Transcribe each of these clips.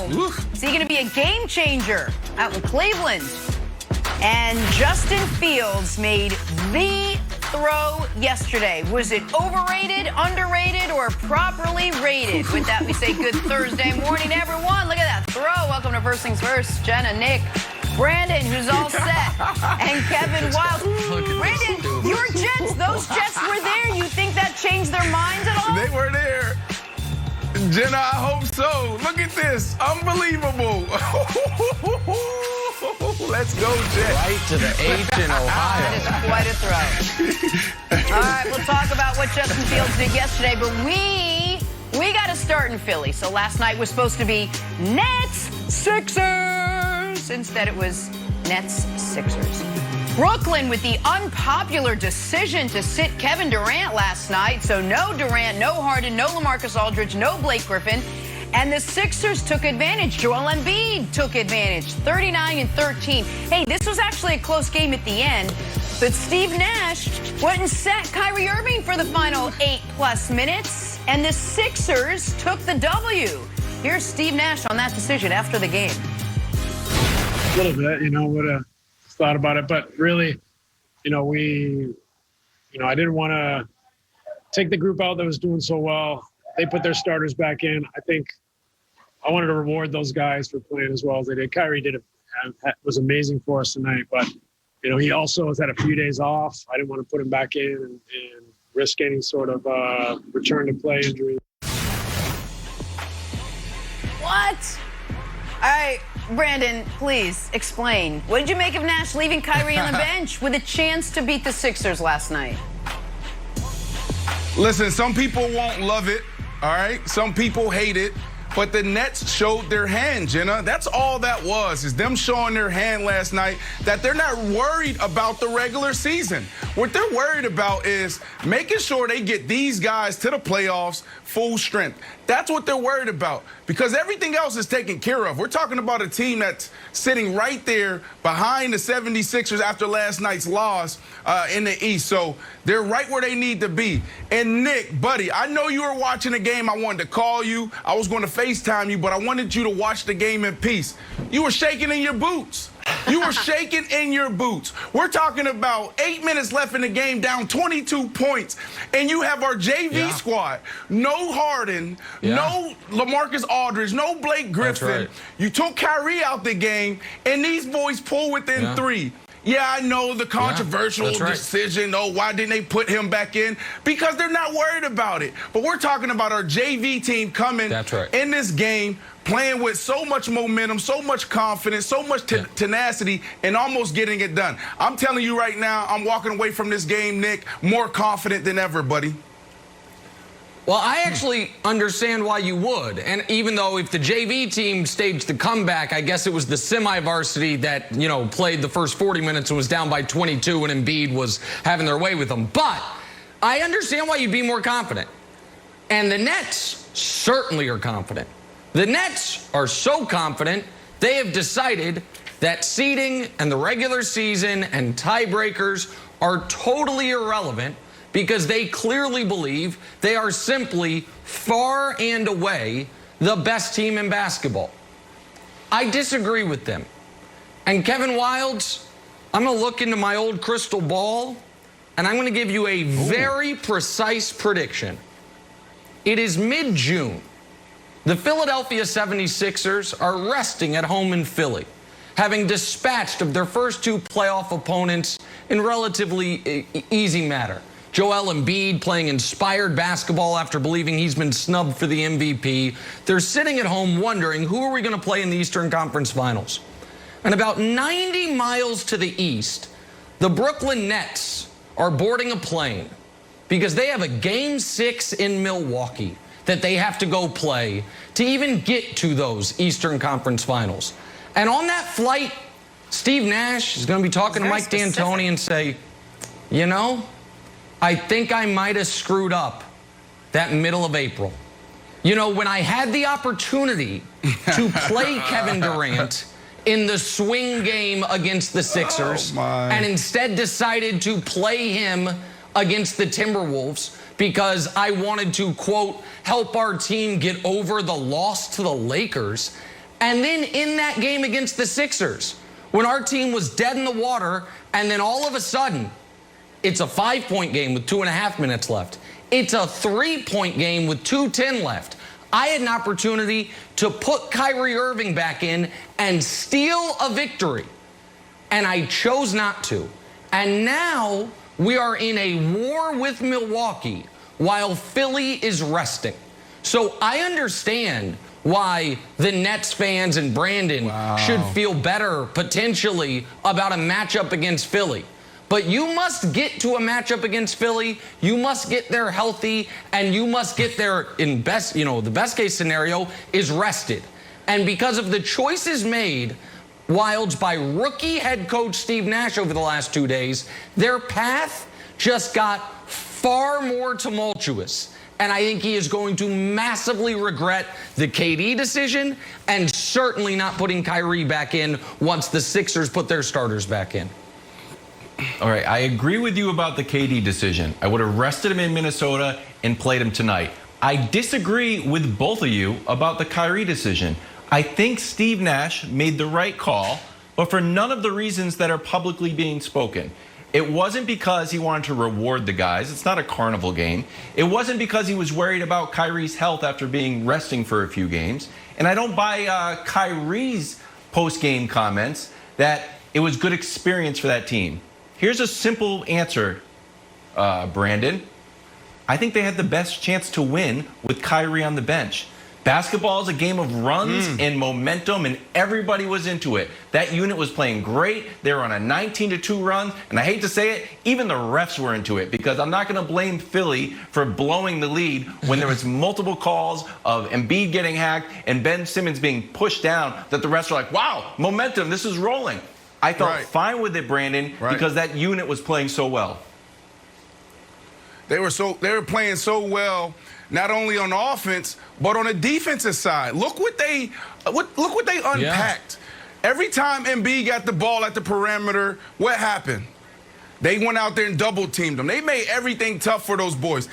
home. Is he going to be a game changer out in Cleveland? And Justin Fields made the throw yesterday. Was it overrated, underrated, or properly rated? With that, we say good Thursday morning, everyone. Look at that throw. Welcome to First Things First. Jenna, Nick, Brandon, who's all set, and Kevin Wild. Brandon, your Jets, those Jets were there. You think that changed their minds at all? They were there. Jenna, I hope so. Look at this. Unbelievable. Let's go, Jets. Right to the H in Ohio. That is quite a throw. All right, we'll talk about what Justin Fields did yesterday, but we got to start in Philly. So last night was supposed to be Nets-Sixers. Instead, it was Nets-Sixers. Brooklyn with the unpopular decision to sit Kevin Durant last night. So no Durant, no Harden, no LaMarcus Aldridge, no Blake Griffin. And the Sixers took advantage. Joel Embiid took advantage, 39-13. Hey, this was actually a close game at the end, but Steve Nash went and sat Kyrie Irving for the final 8+ minutes, and the Sixers took the W. Here's Steve Nash on that decision after the game. A little bit, would have thought about it, but really, I didn't want to take the group out that was doing so well. They put their starters back in. I think I wanted to reward those guys for playing as well as they did. Kyrie was amazing for us tonight, but he also has had a few days off. I didn't want to put him back in and risk any sort of return to play injury. What? All right, Brandon, please explain. What did you make of Nash leaving Kyrie on the bench with a chance to beat the Sixers last night? Listen, some people won't love it, all right? Some people hate it. But the Nets showed their hand, Jenna. That's all that was, is them showing their hand last night, that they're not worried about the regular season. What they're worried about is making sure they get these guys to the playoffs full strength. That's what they're worried about, because everything else is taken care of. We're talking about a team that's sitting right there behind the 76ers after last night's loss in the East. So they're right where they need to be. And Nick, buddy, I know you were watching the game. I wanted to call you. I was going to FaceTime you, but I wanted you to watch the game in peace. You were shaking in your boots. You were shaking in your boots. We're talking about 8 minutes left in the game, down 22 points, and you have our JV squad. No Harden, no LaMarcus Aldridge, no Blake Griffin. Right. You took Kyrie out the game, and these boys pull within 3. Yeah, I know the controversial decision. Oh, why didn't they put him back in? Because they're not worried about it. But we're talking about our JV team coming in this game, playing with so much momentum, so much confidence, so much tenacity, and almost getting it done. I'm telling you right now, I'm walking away from this game, Nick, more confident than ever, buddy. Well, I actually understand why you would. And even though if the JV team staged the comeback, I guess it was the semi-varsity that, played the first 40 minutes and was down by 22 and Embiid was having their way with them. But I understand why you'd be more confident. And the Nets certainly are confident. The Nets are so confident, they have decided that seeding and the regular season and tiebreakers are totally irrelevant, because they clearly believe they are simply far and away the best team in basketball. I disagree with them. And Kevin Wildes, I'm going to look into my old crystal ball, and I'm going to give you a very precise prediction. It is mid-June. The Philadelphia 76ers are resting at home in Philly, having dispatched of their first 2 playoff opponents in relatively easy manner. Joel Embiid playing inspired basketball after believing he's been snubbed for the MVP. They're sitting at home wondering, who are we going to play in the Eastern Conference Finals? And about 90 miles to the east, the Brooklyn Nets are boarding a plane because they have a Game 6 in Milwaukee that they have to go play to even get to those Eastern Conference Finals. And on that flight, Steve Nash is going to be talking to Mike D'Antoni and say, I think I might have screwed up that middle of April. When I had the opportunity to play Kevin Durant in the swing game against the Sixers and instead decided to play him against the Timberwolves because I wanted to, quote, help our team get over the loss to the Lakers. And then in that game against the Sixers, when our team was dead in the water, and then all of a sudden, it's a 5-point game with 2.5 minutes left. It's a 3-point game with 2:10 left. I had an opportunity to put Kyrie Irving back in and steal a victory, and I chose not to. And now we are in a war with Milwaukee while Philly is resting. So I understand why the Nets fans and Brandon should feel better potentially about a matchup against Philly. But you must get to a matchup against Philly. You must get there healthy, and you must get there in best, the best case scenario is rested. And because of the choices made, Wilds, by rookie head coach Steve Nash over the last 2 days, their path just got far more tumultuous. And I think he is going to massively regret the KD decision and certainly not putting Kyrie back in once the Sixers put their starters back in. All right, I agree with you about the KD decision. I would have rested him in Minnesota and played him tonight. I disagree with both of you about the Kyrie decision. I think Steve Nash made the right call, but for none of the reasons that are publicly being spoken. It wasn't because he wanted to reward the guys. It's not a carnival game. It wasn't because he was worried about Kyrie's health after being resting for a few games. And I don't buy Kyrie's post-game comments that it was good experience for that team. Here's a simple answer, Brandon. I think they had the best chance to win with Kyrie on the bench. Basketball is a game of runs and momentum, and everybody was into it. That unit was playing great. They were on a 19-2 run, and I hate to say it, even the refs were into it, because I'm not going to blame Philly for blowing the lead when there was multiple calls of Embiid getting hacked and Ben Simmons being pushed down that the refs were like, wow, momentum, this is rolling. I felt fine with it, Brandon, because that unit was playing so well. They were playing so well, not only on offense, but on the defensive side. Look what they unpacked. Every time Embiid got the ball at the perimeter, what happened? They went out there and double-teamed them. They made everything tough for those boys.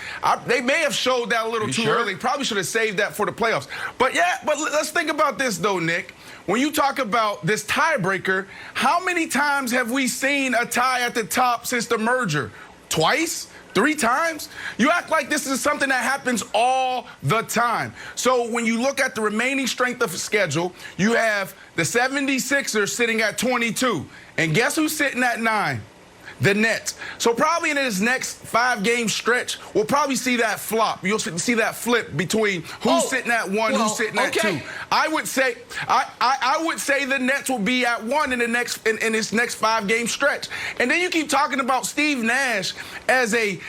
They may have showed that a little too early. Probably should have saved that for the playoffs. But let's think about this, though, Nick. When you talk about this tiebreaker, how many times have we seen a tie at the top since the merger? Twice? 3 times? You act like this is something that happens all the time. So when you look at the remaining strength of the schedule, you have the 76ers sitting at 22. And guess who's sitting at 9? The Nets. So probably in this next 5-game stretch, we'll probably see that flop. You'll see that flip between who's sitting at 1, who's sitting at 2. I would say the Nets will be at 1 in this next 5-game stretch. And then you keep talking about Steve Nash as a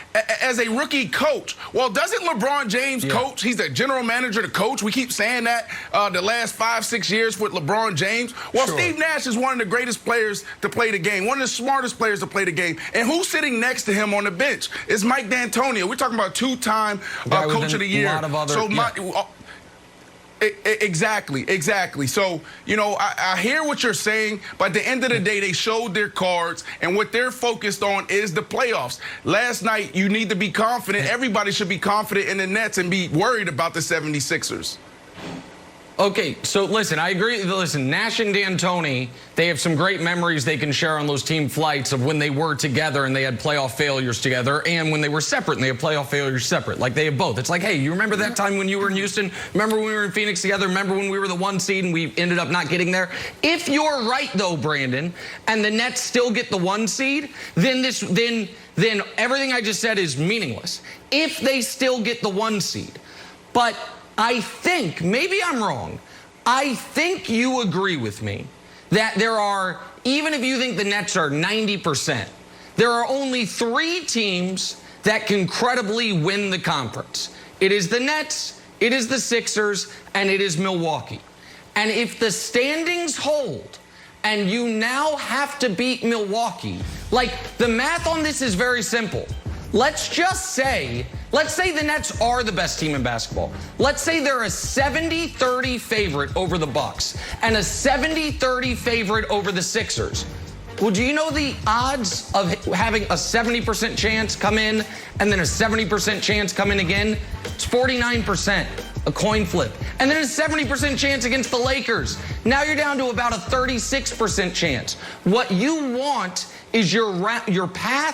rookie coach. Well, doesn't LeBron James coach? He's the general manager, the coach. We keep saying that the last 5-6 years with LeBron James. Well, Steve Nash is one of the greatest players to play the game, one of the smartest players to play the game. And who's sitting next to him on the bench? It's Mike D'Antoni. We're talking about 2-time Coach of the Year. Exactly. So, I hear what you're saying, but at the end of the day, they showed their cards, and what they're focused on is the playoffs. Last night, you need to be confident. Everybody should be confident in the Nets and be worried about the 76ers. Okay, so listen, I agree. Listen, Nash and D'Antoni, they have some great memories they can share on those team flights of when they were together and they had playoff failures together, and when they were separate and they had playoff failures separate. Like, they have both. It's like, hey, you remember that time when you were in Houston? Remember when we were in Phoenix together? Remember when we were the 1 seed and we ended up not getting there? If you're right, though, Brandon, and the Nets still get the 1 seed, then everything I just said is meaningless. If they still get the 1 seed. But I think, maybe I'm wrong, I think you agree with me that there are, even if you think the Nets are 90%, there are only 3 teams that can credibly win the conference. It is the Nets, it is the Sixers, and it is Milwaukee. And if the standings hold and you now have to beat Milwaukee, like, the math on this is very simple. Let's say the Nets are the best team in basketball. Let's say they're a 70-30 favorite over the Bucks and a 70-30 favorite over the Sixers. Well, do you know the odds of having a 70% chance come in and then a 70% chance come in again? It's 49%. a coin flip, and then a 70% chance against the Lakers. Now you're down to about a 36% chance. What you want is your path